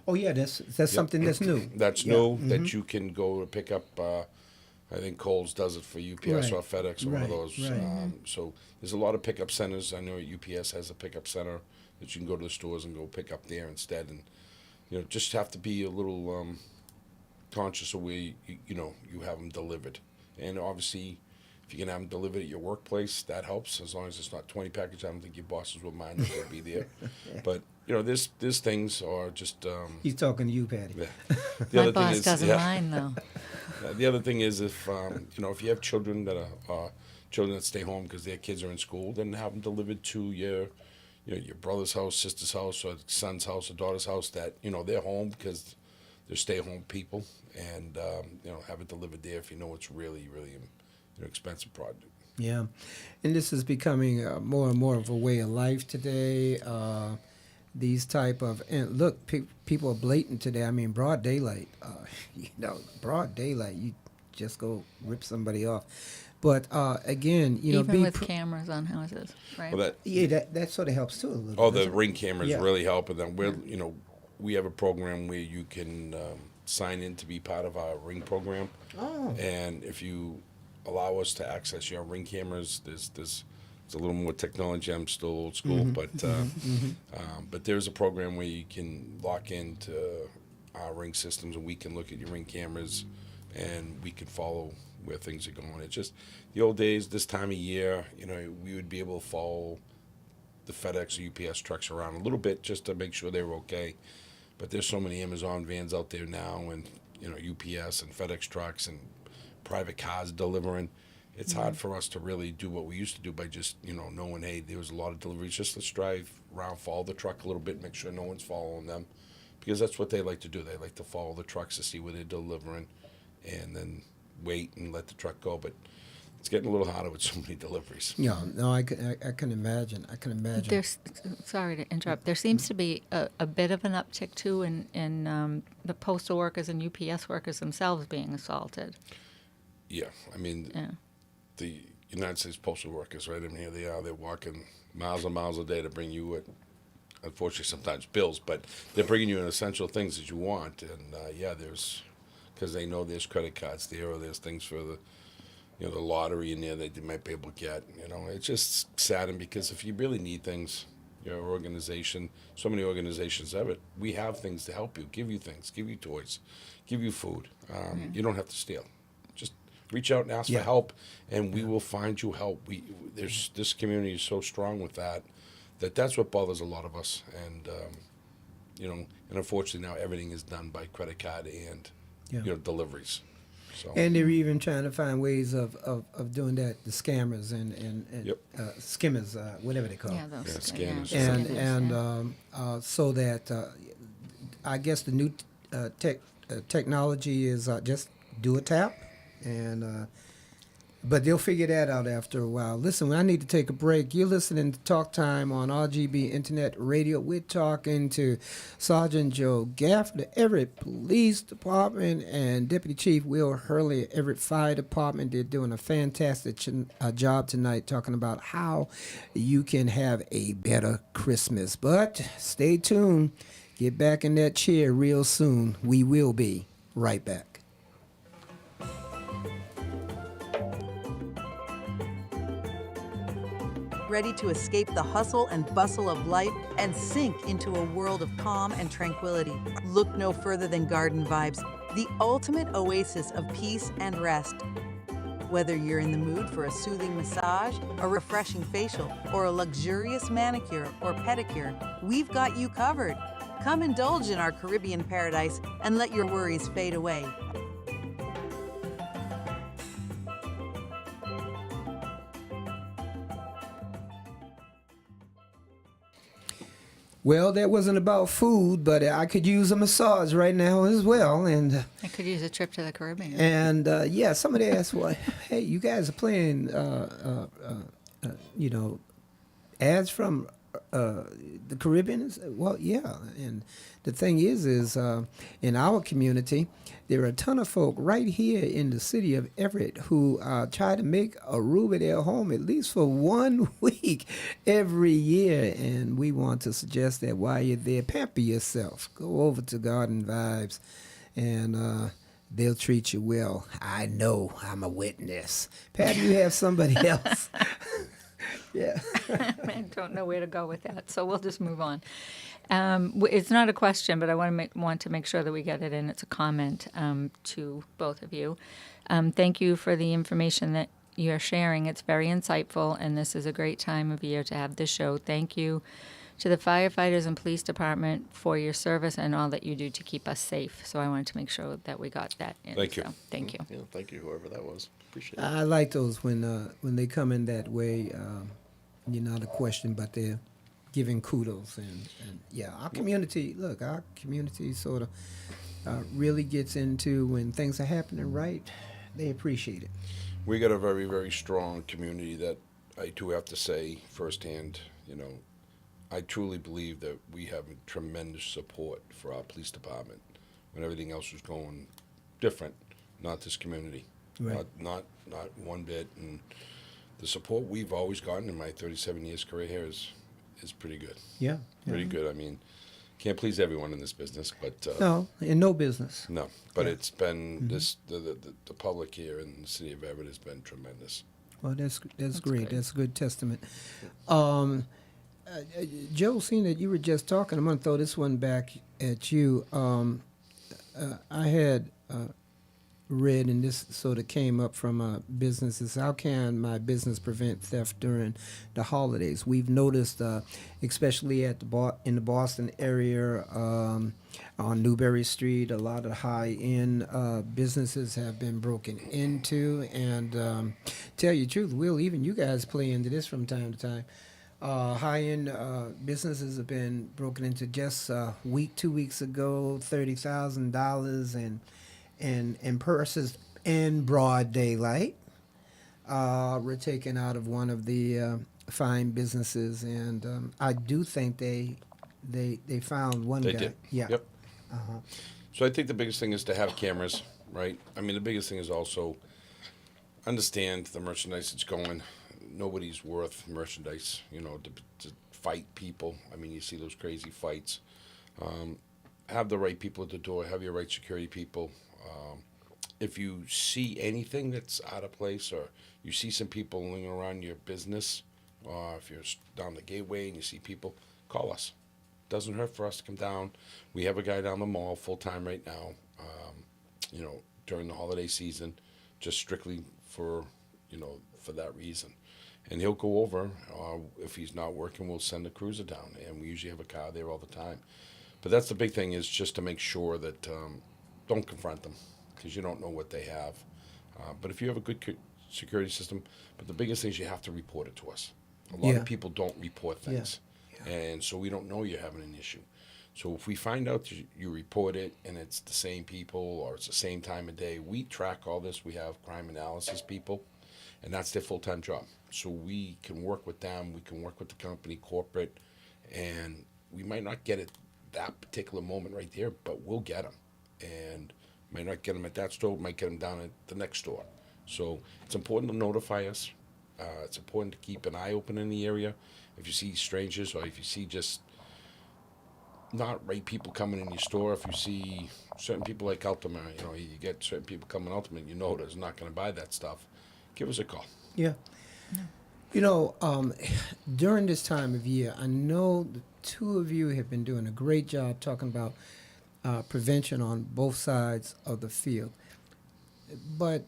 Oh yeah, that's something that's new. That's new, that you can go to pick up. I think Kohl's does it for UPS Right. or FedEx or one of Right, those. right. So there's a lot of pickup centers. I know UPS has a pickup center that you can go to the stores and go pick up there instead. And just have to be a little conscious of where you have them delivered. And obviously, if you can have them delivered at your workplace, that helps. As long as it's not 20 packages, I don't think your bosses will mind if they'll be there. But there's things are just. He's talking to you, Patty. Yeah. The My other thing boss is- doesn't yeah. mind, though. The other thing is if if you have children that are children that stay home because their kids are in school, then have them delivered to your brother's house, sister's house, or son's house, or daughter's house. That they're home because they're stay-home people, and have it delivered there if it's really really expensive project. Yeah, and this is becoming more and more of a way of life today. These type of, and look, people are blatant today. I mean, broad daylight. Broad daylight. You just go rip somebody off. But again, Even be with cameras on houses, right? Well, that sort of helps too a little. Oh, bit. the Ring cameras Yeah. really help, and then we have a program where you can sign in to be part of our Ring program. Oh. And if you allow us to access your Ring cameras, there's a little more technology. I'm still old school, but there's a program where you can lock into our Ring systems, and we can look at your Ring cameras, and we can follow where things are going. It's just the old days. This time of year, we would be able to follow the FedEx or UPS trucks around a little bit just to make sure they were okay. But there's so many Amazon vans out there now, and UPS and FedEx trucks and private cars delivering. It's hard for us to really do what we used to do by just knowing, hey, there was a lot of deliveries. Just let's drive around, follow the truck a little bit, make sure no one's following them, because that's what they like to do. They like to follow the trucks to see where they're delivering, and then wait and let the truck go. But it's getting a little harder with so many deliveries. Yeah, no, I can imagine. I can imagine. There's, sorry to interrupt. There seems to be a bit of an uptick too in the postal workers and UPS workers themselves being assaulted. Yeah, I mean, Yeah. the United States postal workers, right? I mean, here they are. They're walking miles and miles a day to bring you, unfortunately, sometimes bills, but they're bringing you in essential things that you want. And there's, because they know there's credit cards there, or there's things for the lottery in there that they might be able to get. It's just saddened, because if you really need things, your organization, so many organizations have it. We have things to help you, give you things, give you toys, give you food. You don't have to steal. Just reach out and ask Yeah. for help, and we will find you help. This community is so strong with that's what bothers a lot of us. And and unfortunately now everything is done by credit card and deliveries. So And they're even trying to find ways of doing that. The scammers and Yep. skimmers, whatever they call. Yeah, it. those scanners. And scammers, yeah. so that I guess the new technology is just do a tap, and but they'll figure that out after a while. Listen, I need to take a break. You're listening to Talk Time on RGB Internet Radio. We're talking to Sergeant Joe Gaff, the Everett Police Department, and Deputy Chief Will Hurley, Everett Fire Department. They're doing a fantastic job tonight talking about how you can have a better Christmas. But stay tuned. Get back in that chair real soon. We will be right back. Ready to escape the hustle and bustle of life and sink into a world of calm and tranquility? Look no further than Garden Vibes, the ultimate oasis of peace and rest. Whether you're in the mood for a soothing massage, a refreshing facial, or a luxurious manicure or pedicure, we've got you covered. Come indulge in our Caribbean paradise and let your worries fade away. Well, that wasn't about food, but I could use a massage right now as well. I could use a trip to the Caribbean. Yeah, somebody asked, "Well, hey, you guys are playing, you know, ads from the Caribbean?" I said, well, yeah. And the thing is in our community, there are a ton of folk right here in the city of Everett who try to make Aruba their home at least for 1 week every year. And we want to suggest that while you're there, pamper yourself. Go over to Garden Vibes and they'll treat you well. I know. I'm a witness. Pat, you have somebody else. Yeah. I don't know where to go with that, so we'll just move on. It's not a question, but I want to make sure that we get it in. It's a comment to both of you. Thank you for the information that you're sharing. It's very insightful, and this is a great time of year to have this show. Thank you to the firefighters and police department for your service and all that you do to keep us safe. So I wanted to make sure that we got that in. Thank you. So, thank you. Yeah, thank you, whoever that was. Appreciate it. I like those when they come in that way. You're not a question, but they're giving kudos. And yeah, our community sort of really gets into when things are happening right. They appreciate it. We got a very, very strong community that I do have to say firsthand, you know, I truly believe that we have tremendous support for our police department when everything else was going different, not this community. Right. Not one bit. And the support we've always gotten in my 37 years career here is pretty good. Yeah. Pretty good. I mean, can't please everyone in this business, but No, in no business. no. But it's been the public here in the city of Everett has been tremendous. Well, that's great. great. That's a good testament. Joe, seeing that you were just talking, I'm going to throw this one back at you. I had read, and this sort of came up from businesses, how can my business prevent theft during the holidays? We've noticed, especially in the Boston area, on Newberry Street, a lot of high-end businesses have been broken into. And tell you the truth, Will, even you guys play into this from time to time. High-end businesses have been broken into. Just 2 weeks ago, $30,000 and purses in broad daylight were taken out of one of the fine businesses, and I do think they found one They guy. did. Yeah. Yep. So I think the biggest thing is to have cameras, right? I mean, the biggest thing is also understand the merchandise that's going. Nobody's worth merchandise, you know, to fight people. I mean, you see those crazy fights. Have the right people at the door. Have your right security people. If you see anything that's out of place, or you see some people lingering around your business, or if you're down the gateway and you see people, call us. Doesn't hurt for us to come down. We have a guy down the mall full time right now, you know, during the holiday season, just strictly for that reason. And he'll go over, if he's not working, we'll send a cruiser down, and we usually have a car there all the time. But that's the big thing, is just to make sure that don't confront them, because you don't know what they have. But if you have a good security system, but the biggest thing is you have to report it to us. A lot Yeah. of people don't report things, and so we don't know you're having an issue. So if we find out you report it and it's the same people or it's the same time of day, we track all this. We have crime analysis people, and that's their full-time job. So we can work with them, we can work with the company, corporate, and we might not get it that particular moment right there, but we'll get them. And might not get them at that store, might get them down at the next store. So it's important to notify us. It's important to keep an eye open in the area. If you see strangers, or if you see just not right people coming in your store, if you see certain people like Ultima, you know, you get certain people coming Ultima, you know there's not going to buy that stuff, give us a call. Yeah. You know, during this time of year, I know the two of you have been doing a great job talking about prevention on both sides of the field. But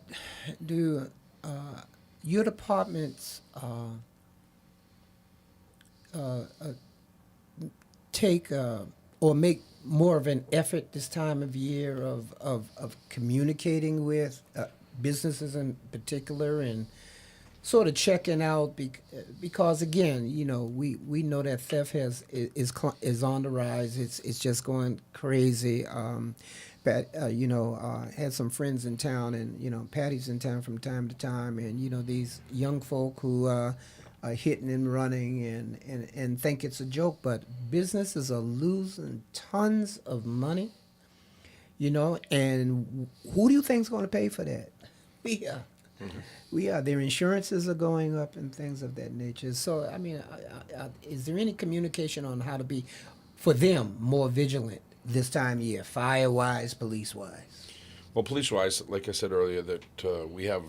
do your departments take or make more of an effort this time of year of communicating with businesses in particular, and sort of checking out because again, we know that theft is on the rise. It's just going crazy. But had some friends in town, and Patty's in town from time to time, and these young folk who are hitting and running and think it's a joke, but businesses are losing tons of money. And who do you think's going to pay for that? We are. We are. Their insurances are going up and things of that nature. So, I mean, is there any communication on how to be, for them, more vigilant this time of year, fire-wise, police-wise? Well, police-wise, like I said earlier, that we have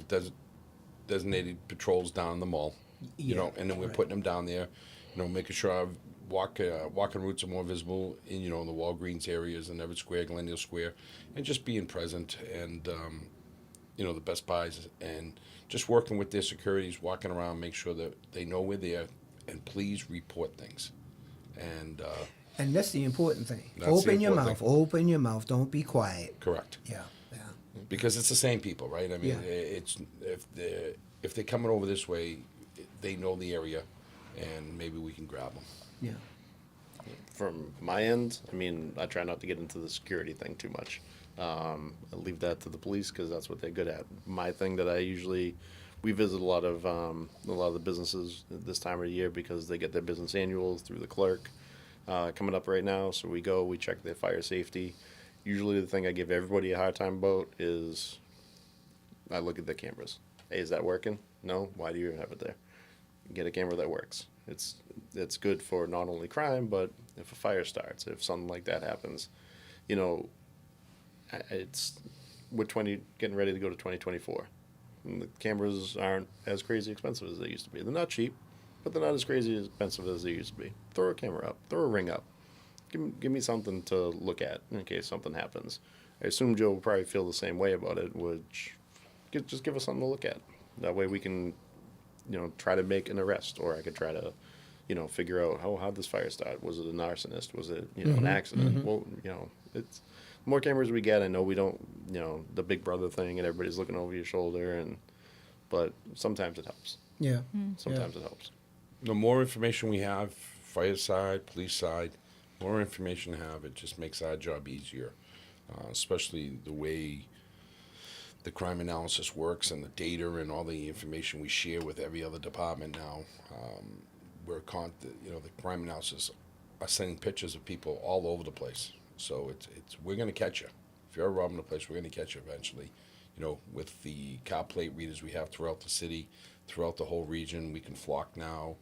designated patrols down in the mall, and then we're putting them down there, making sure our walking routes are more visible in, in the Walgreens areas and Everett Square, Glendale Square, and just being present and, the Best Buys, and just working with their securities, walking around, make sure that they know we're there, and please report things. And that's the important thing. That's Open the your important mouth. thing. Open your mouth. Don't be quiet. Correct. Yeah. Because it's the same people, right? I mean, Yeah. it's if they're coming over this way, they know the area, and maybe we can grab them. Yeah. From my end, I mean, I try not to get into the security thing too much. I leave that to the police because that's what they're good at. My thing that we visit a lot of the businesses this time of the year because they get their business annuals through the clerk coming up right now. So we check their fire safety. Usually the thing I give everybody a hard time about is I look at the cameras. Hey, is that working? No? Why do you have it there? Get a camera that works. It's good for not only crime, but if a fire starts, if something like that happens, we're getting ready to go to 2024. And the cameras aren't as crazy expensive as they used to be. They're not cheap, but they're not as crazy expensive as they used to be. Throw a camera up, throw a ring up. Give me something to look at in case something happens. I assume Joe will probably feel the same way about it, which just give us something to look at. That way we can, try to make an arrest, or I could try to, figure out how'd this fire start? Was it a narcissist? Was it, an accident? Well, it's more cameras we get. I know we don't, the Big Brother thing and everybody's looking over your shoulder, but sometimes it helps. Yeah. Sometimes it helps. The more information we have, fire side, police side, more information we have, it just makes our job easier, especially the way the crime analysis works and the data and all the information we share with every other department now. The crime analysis are sending pictures of people all over the place. So we're going to catch you. If you're robbing the place, we're going to catch you eventually. With the car plate readers we have throughout the city, throughout the whole region, we can flock now,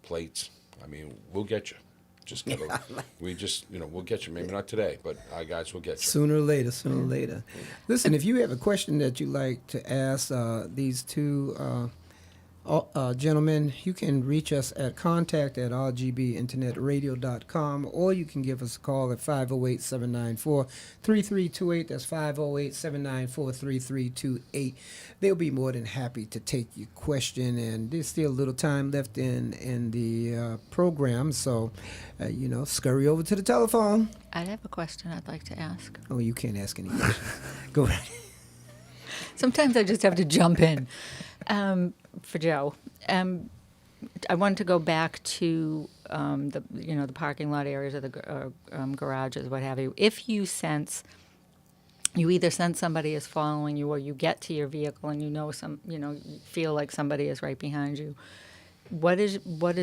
plates. I mean, we'll get you. Just gotta, we'll get you. Maybe not today, but our guys will get you. Sooner or later. Listen, if you have a question that you'd like to ask these two gentlemen, you can reach us at contact@rgbinternetradio.com, or you can give us a call at 508-794-3328. That's 508-794-3328. They'll be more than happy to take your question, and there's still a little time left in the program, so, scurry over to the telephone. I have a question I'd like to ask. Oh, you can't ask any questions. Go right. Sometimes I just have to jump in. For Joe, I wanted to go back to the parking lot areas or the garages, what have you. If you either sense somebody is following you, or you get to your vehicle and you feel like somebody is right behind you, what is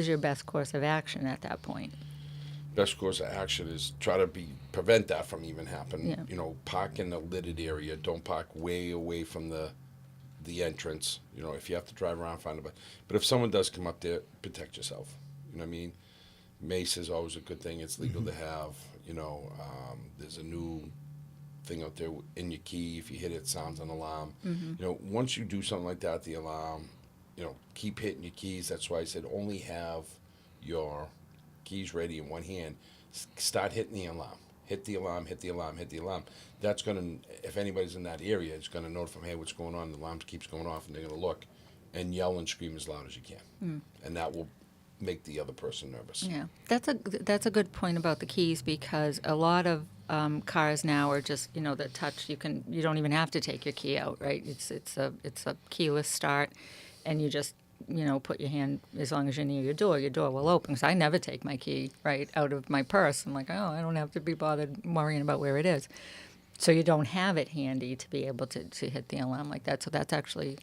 your best course of action at that point? Best course of action is try to prevent that from even happening. Yeah. Park in a lidded area. Don't park way away from the entrance. If you have to drive around, find a bus. But if someone does come up there, protect yourself. You know what I mean? Mace is always a good thing. It's legal to have. There's a new thing out there in your key. If you hit it, it sounds an alarm. Once you do something like that, the alarm, keep hitting your keys. That's why I said only have your keys ready in one hand. Start hitting the alarm. Hit the alarm, hit the alarm, hit the alarm. That's going to, if anybody's in that area, it's going to notify them, hey, what's going on? The alarm keeps going off, and they're going to look and yell and scream as loud as you can. And that will make the other person nervous. Yeah, that's a good point about the keys, because a lot of cars now are just, the touch. You don't even have to take your key out, right? It's a keyless start, and you just put your hand, as long as you're near your door will open. So I never take my key right out of my purse. I'm like, oh, I don't have to be bothered worrying about where it is. So you don't have it handy to be able to hit the alarm like that. So that's actually,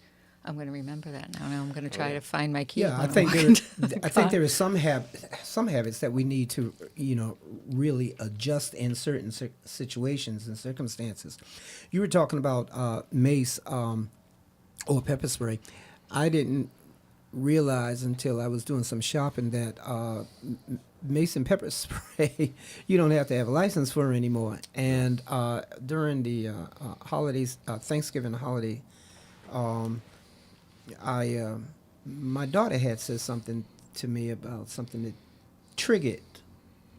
I'm going to remember that now. Now I'm going to try to find my key. Yeah, I when think walk there, into the I think car. there is some habits that we need to, really adjust in certain situations and circumstances. You were talking about mace or pepper spray. I didn't realize until I was doing some shopping that mace and pepper spray, you don't have to have a license for anymore. And during the holidays, Thanksgiving holiday, I my daughter had said something to me about something that triggered,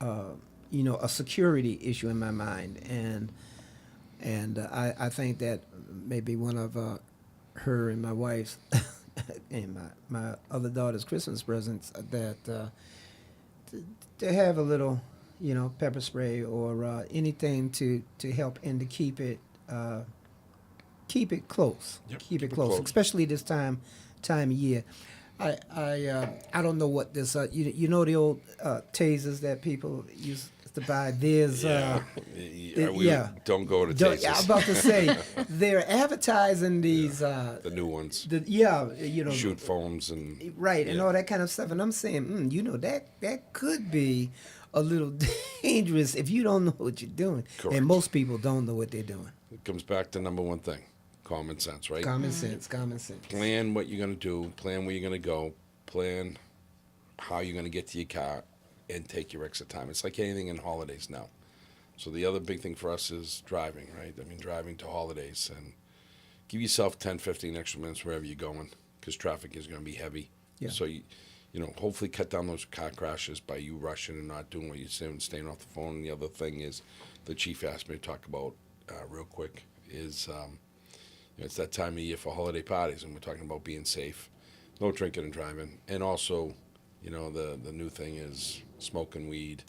a security issue in my mind, and I think that maybe one of her and my wife's and my other daughter's Christmas presents that to have a little, pepper spray or anything to help and to keep it close. Yep, Keep it close, especially this time of year. I don't know what this you know the old tasers that people used to buy. There's Don't go to don't- tasers. I'm about to say they're advertising these The new ones. shoot Shoot foams and right and yeah. all that kind of stuff. And I'm saying, that could be a little dangerous if you don't know what you're doing. Correct. And most people don't know what they're doing. It comes back to number one thing, common sense, right? Common sense. Plan what you're going to do, plan where you're going to go, plan how you're going to get to your car, and take your extra time. It's like anything in holidays now. So the other big thing for us is driving, right? I mean, driving to holidays, and give yourself 10, 15 extra minutes wherever you're going, because traffic is going to be heavy. Yeah. So hopefully cut down those car crashes by you rushing and not doing what you're saying, staying off the phone. And the other thing is, the chief asked me to talk about real quick is it's that time of year for holiday parties, and we're talking about being safe, no drinking and driving, and also, the new thing is smoking weed,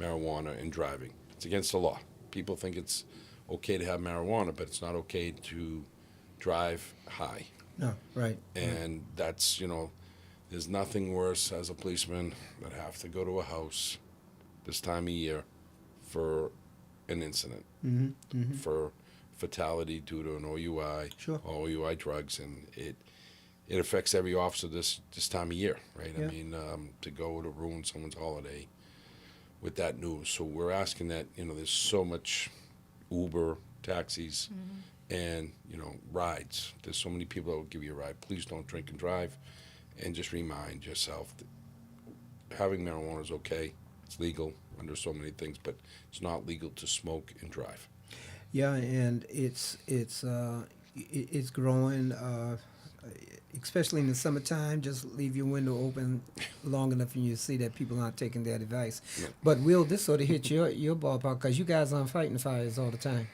marijuana, and driving. It's against the law. People think it's okay to have marijuana, but it's not okay to drive high. No, right. And that's, there's nothing worse as a policeman that have to go to a house this time of year for an incident, for fatality due to an OUI, Sure. or OUI drugs, and it affects every officer this time of year, right? Yeah. I mean, to go to ruin someone's holiday with that news. So we're asking that, there's so much Uber, taxis, and, rides. There's so many people that will give you a ride. Please don't drink and drive, and just remind yourself that having marijuana is okay. It's legal under so many things, but it's not legal to smoke and drive. Yeah, and it's growing, especially in the summertime. Just leave your window open long enough, and you see that people aren't taking that advice. Yeah. But Will, this sort of hit your ballpark because you guys aren't fighting fires all the time.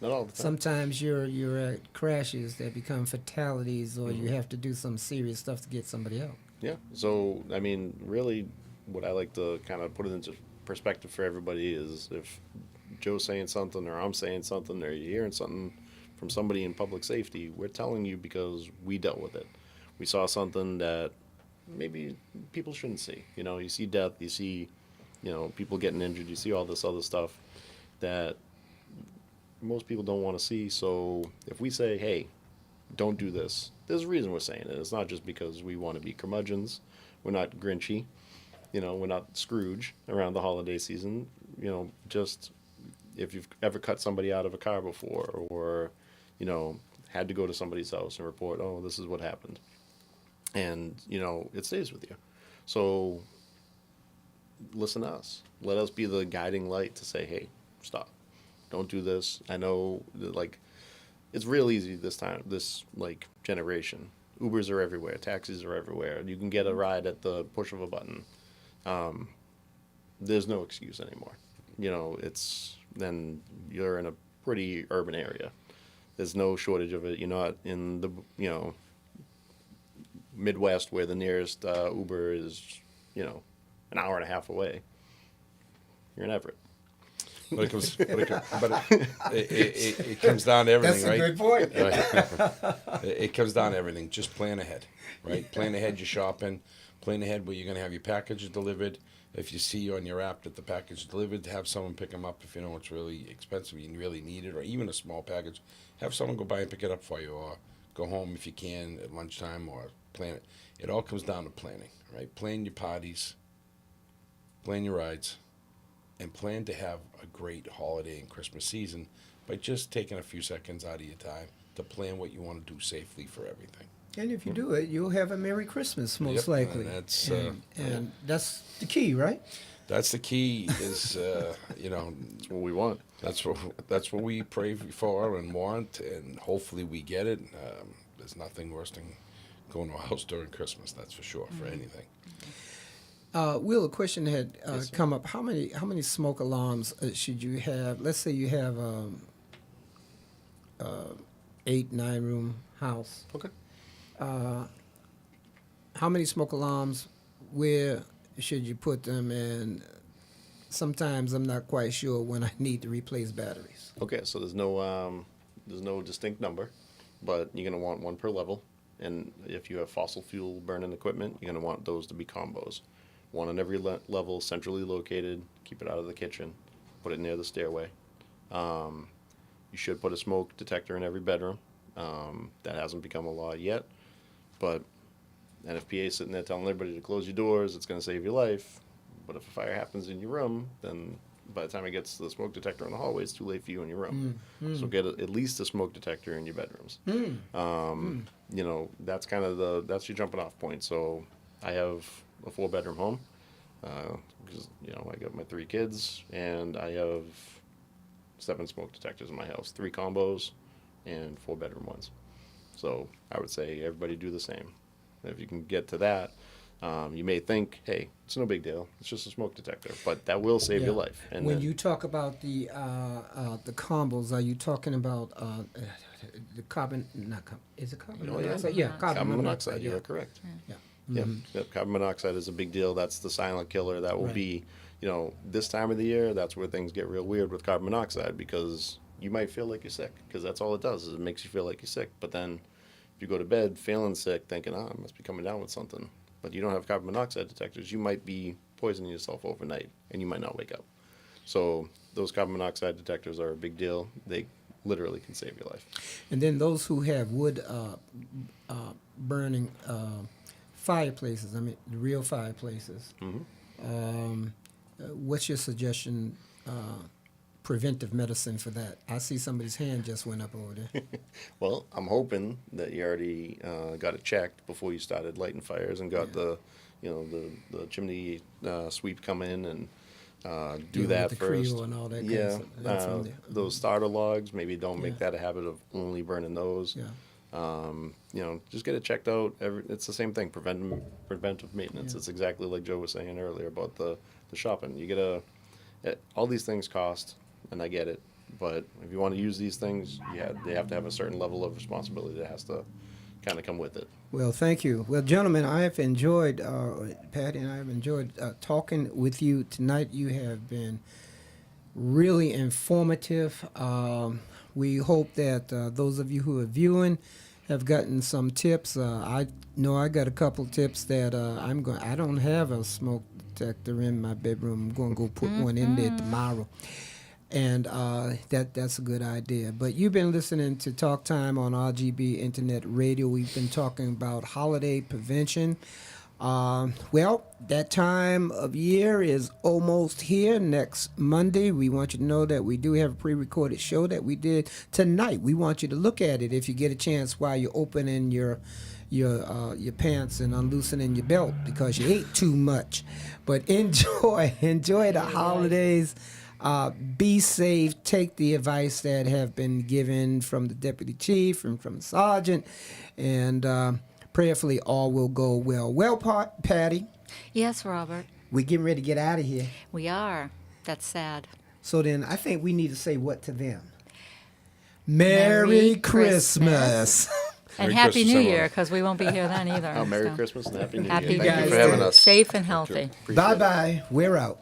Not all the time. Sometimes you're at crashes that become fatalities, or you have to do some serious stuff to get somebody out. Yeah. So, I mean, really, what I like to kind of put it into perspective for everybody is if Joe's saying something or I'm saying something or you're hearing something from somebody in public safety, we're telling you because we dealt with it. We saw something that maybe people shouldn't see. You see death, you see, people getting injured, you see all this other stuff that most people don't want to see. So if we say, hey, don't do this, there's a reason we're saying it. It's not just because we want to be curmudgeons. We're not Grinchy. We're not Scrooge around the holiday season. Just if you've ever cut somebody out of a car before or, had to go to somebody's house and report, oh, this is what happened. And, it stays with you. So listen to us. Let us be the guiding light to say, hey, stop. Don't do this. I know, it's real easy this generation. Ubers are everywhere. Taxis are everywhere. You can get a ride at the push of a button. There's no excuse anymore. Then you're in a pretty urban area. There's no shortage of it. You're not in the, Midwest where the nearest Uber is, an hour and a half away. You're in Everett. But it comes down to everything, That's a right? good point. It comes down to everything. Just plan ahead, right? Plan ahead your shopping. Plan ahead where you're going to have your packages delivered. If you see on your app that the package is delivered, have someone pick them up. If you know it's really expensive and you really need it, or even a small package, have someone go by and pick it up for you, or go home if you can at lunchtime, or plan it. It all comes down to planning, right? Plan your parties, plan your rides, and plan to have a great holiday and Christmas season by just taking a few seconds out of your time to plan what you want to do safely for everything. And if you do it, you'll have a Merry Christmas, most Yep, likely. and that's, and that's the key, right? That's the key. Is you know, That's what we want. that's what we pray for and want, and hopefully we get it. There's nothing worse than going to a house during Christmas. That's for sure. For anything. Will, a question had come up. How many smoke alarms should you have? Let's say you have 8-9 room house. Okay. How many smoke alarms? Where should you put them? And sometimes I'm not quite sure when I need to replace batteries. Okay, so there's no distinct number, but you're gonna want one per level. And if you have fossil fuel burning equipment, you're gonna want those to be combos. One on every level, centrally located. Keep it out of the kitchen. Put it near the stairway. You should put a smoke detector in every bedroom. That hasn't become a law yet, but NFPA is sitting there telling everybody to close your doors. It's going to save your life. But if a fire happens in your room, then by the time it gets to the smoke detector in the hallway, it's too late for you in your room. So get at least a smoke detector in your bedrooms. You know, that's kind of that's your jumping off point. So I have a 4-bedroom home because you know I got my 3 kids and I have 7 smoke detectors in my house, 3 combos and 4-bedroom ones. So I would say everybody do the same. If you can get to that, you may think, hey, it's no big deal. It's just a smoke detector, but that will save your life. And when then, you talk about the combos, are you talking about the carbon? Not carbon. Is it carbon monoxide? Yeah, carbon monoxide. Yeah, You're correct. yeah. Yep, carbon monoxide is a big deal. That's the silent killer. That will Right. be, you know, this time of the year, that's where things get real weird with carbon monoxide because you might feel like you're sick because that's all it does is it makes you feel like you're sick. But then if you go to bed feeling sick, thinking, I must be coming down with something, but you don't have carbon monoxide detectors, you might be poisoning yourself overnight and you might not wake up. So those carbon monoxide detectors are a big deal. They literally can save your life. And then those who have wood burning fireplaces, I mean, the real fireplaces, what's your suggestion, preventive medicine for that? I see somebody's hand just went up over there. Well, I'm hoping that you already got it checked before you started lighting fires and got the chimney sweep come in and do Deal that with the first. Creo and all that kind Yeah, of stuff. That's on there. those starter logs, maybe don't make Yeah. that a habit of only burning those. Yeah. You know, just get it checked out. It's the same thing, preventive maintenance. Yeah. It's exactly like Joe was saying earlier about the shopping. You all these things cost, and I get it, but if you want to use these things, they have to have a certain level of responsibility that has to kind of come with it. Well, thank you. Well, gentlemen, I have enjoyed, Patty and I have enjoyed talking with you tonight. You have been really informative. We hope that those of you who are viewing have gotten some tips. I know I got a couple tips that I don't have a smoke detector in my bedroom. I'm going to go put one in there tomorrow. And that's a good idea. But you've been listening to Talk Time on RGB Internet Radio. We've been talking about holiday prevention. Well, that time of year is almost here. Next Monday, we want you to know that we do have a pre-recorded show that we did tonight. We want you to look at it if you get a chance while you're opening your pants and unloosening your belt because you ate too much. But enjoy the holidays. Be safe. Take the advice that have been given from the deputy chief and from the sergeant, and prayerfully all will go well. Well, Patty, Yes, Robert. we're getting ready to get out of here. We are. That's sad. So then I think we need to say what to them? Merry Christmas. And Merry Happy Christmas, New everyone. Year, because we won't be here then either. Merry so. Christmas and Happy New Happy Year. New Thank you Year. for having us. Safe and healthy. Appreciate it. Bye-bye. We're out.